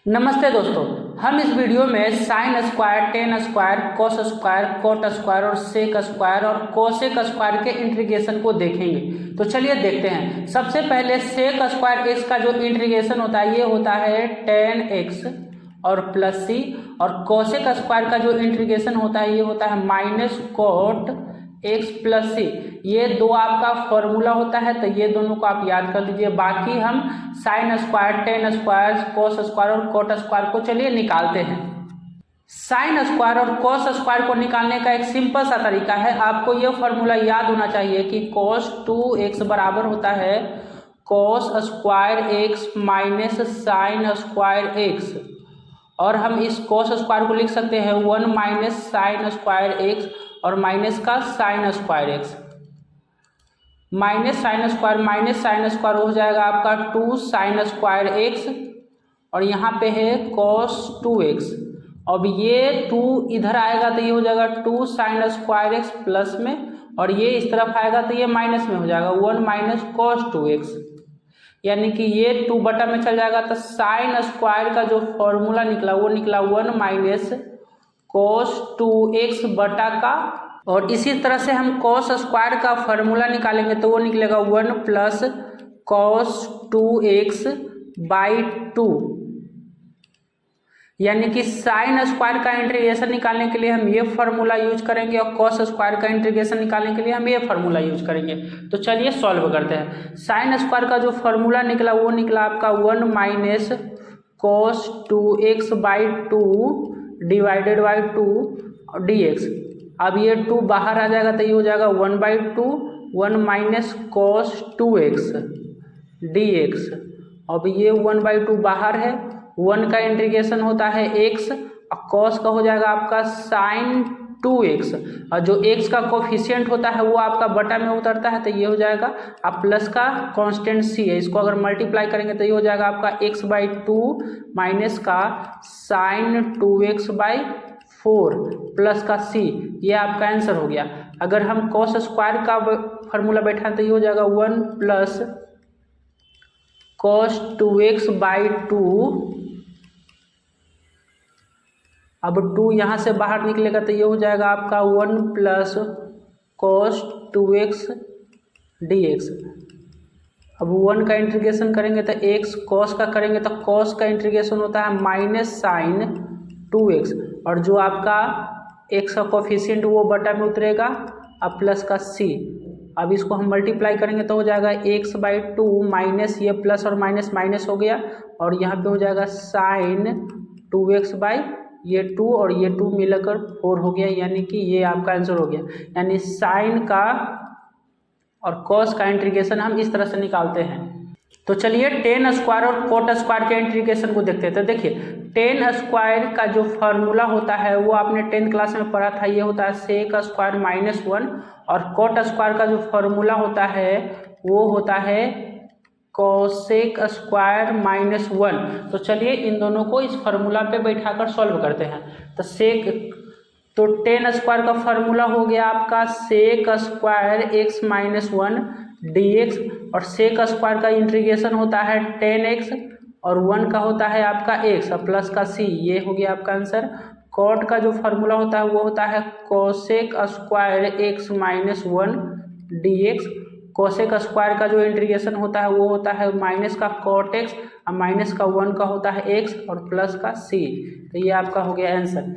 नमस्ते दोस्तों, हम इस वीडियो में sine square, ten square, cos square, coat square और सेक स्क्वायर और कोसेक स्क्वायर के इंटीग्रेशन को देखेंगे। तो चलिए देखते हैं। सबसे पहले सेक स्क्वायर एक्स का जो इंटीग्रेशन होता है ये होता है टेन एक्स और प्लस सी, और कोसेक स्क्वायर का जो इंटीग्रेशन होता है ये होता है माइनस कोट एक्स प्लस सी। ये दो आपका फॉर्मूला होता है, तो ये दोनों को आप याद कर लीजिए। बाकी हम sine square, ten square, cos square और कोट स्क्वायर को चलिए निकालते हैं। साइन स्क्वायर और कोस स्क्वायर को निकालने का एक सिंपल सा तरीका है। आपको ये फॉर्मूला याद होना चाहिए कि कोस 2x बराबर होता है cos square x minus sine square x, और हम इस कोस स्क्वायर को लिख सकते हैं 1 माइनस साइन स्क्वायर एक्स और माइनस का sine square x. Minus sine square हो जाएगा आपका 2 साइन स्क्वायर एक्स, और यहाँ पे है cos 2x। अब ये 2 इधर आएगा तो ये हो जाएगा 2 साइन स्क्वायर एक्स प्लस में, और ये इस तरफ आएगा तो ये माइनस में हो जाएगा 1 माइनस cos 2x, यानी कि ये 2 बटा में चल जाएगा। तो साइन स्क्वायर का जो फॉर्मूला निकला वो निकला 1 माइनस cos 2x बटा का, और इसी तरह से हम cos स्क्वायर का फॉर्मूला निकालेंगे तो वो निकलेगा 1 प्लस cos 2x बाई 2, यानी कि साइन स्क्वायर का इंटीग्रेशन निकालने के लिए हम ये फॉर्मूला यूज करेंगे और cos स्क्वायर का इंटीग्रेशन निकालने के लिए हम ये फॉर्मूला यूज करेंगे। तो चलिए सॉल्व करते हैं। साइन स्क्वायर का जो फॉर्मूला निकला वो निकला आपका 1 minus cos 2x by 2 divided by 2 dx। अब ये 2 बाहर आ जाएगा तो ये हो जाएगा 1 by 2, 1 minus cos 2x dx। अब ये 1 बाई 2 बाहर है, 1 का इंटीग्रेशन होता है x, और cos का हो जाएगा आपका साइन 2x, और जो x का कोफिशिएंट होता है वो आपका बटा में उतरता है तो ये हो जाएगा। अब प्लस का कांस्टेंट c है, इसको अगर मल्टीप्लाई करेंगे तो ये हो जाएगा आपका x बाई 2 माइनस का साइन 2x बाई 4 प्लस का c। ये आपका आंसर हो गया। अगर हम cos स्क्वायर का फॉर्मूला बैठाएं तो ये हो जाएगा 1 प्लस cos 2x बाई 2। अब 2 यहाँ से बाहर निकलेगा तो ये हो जाएगा आपका 1 प्लस cos 2x dx। अब 1 का इंटीग्रेशन करेंगे तो x, cos का करेंगे तो cos का इंटीग्रेशन होता है माइनस साइन 2x, और जो आपका x का कोफिशिएंट वो बटा में उतरेगा, अब प्लस का c। अब इसको हम मल्टीप्लाई करेंगे तो हो जाएगा x बाई 2 माइनस ये प्लस और माइनस माइनस हो गया, और यहाँ पे हो जाएगा साइन 2x बाई ये 2 और ये 2 मिलकर 4 हो गया, यानी कि ये आपका आंसर हो गया। यानी साइन का और cos का इंटीग्रेशन हम इस तरह से निकालते हैं। तो चलिए टेन स्क्वायर और कोट स्क्वायर के इंटीग्रेशन को देखते हैं। तो देखिए टेन स्क्वायर का जो फॉर्मूला होता है वो आपने 10th क्लास में पढ़ा था, ये होता है सेक स्क्वायर माइनस 1, और कोट स्क्वायर का जो फॉर्मूला होता है वो होता है कोसेक स्क्वायर माइनस 1। तो चलिए इन दोनों को इस फार्मूला पे बैठाकर सॉल्व करते हैं। तो टेन स्क्वायर का फार्मूला हो गया आपका sec square x minus 1 dx, और सेक स्क्वायर का इंटीग्रेशन होता है 10x और 1 का होता है आपका x और प्लस का c। ये हो गया आपका आंसर। कोट का जो फार्मूला होता है वो होता है cosec square x minus 1 dx। Cosec square का जो इंटीग्रेशन होता है वो होता है माइनस का कोट एक्स और माइनस का 1 का होता है x और प्लस का c। तो ये आपका हो गया आंसर।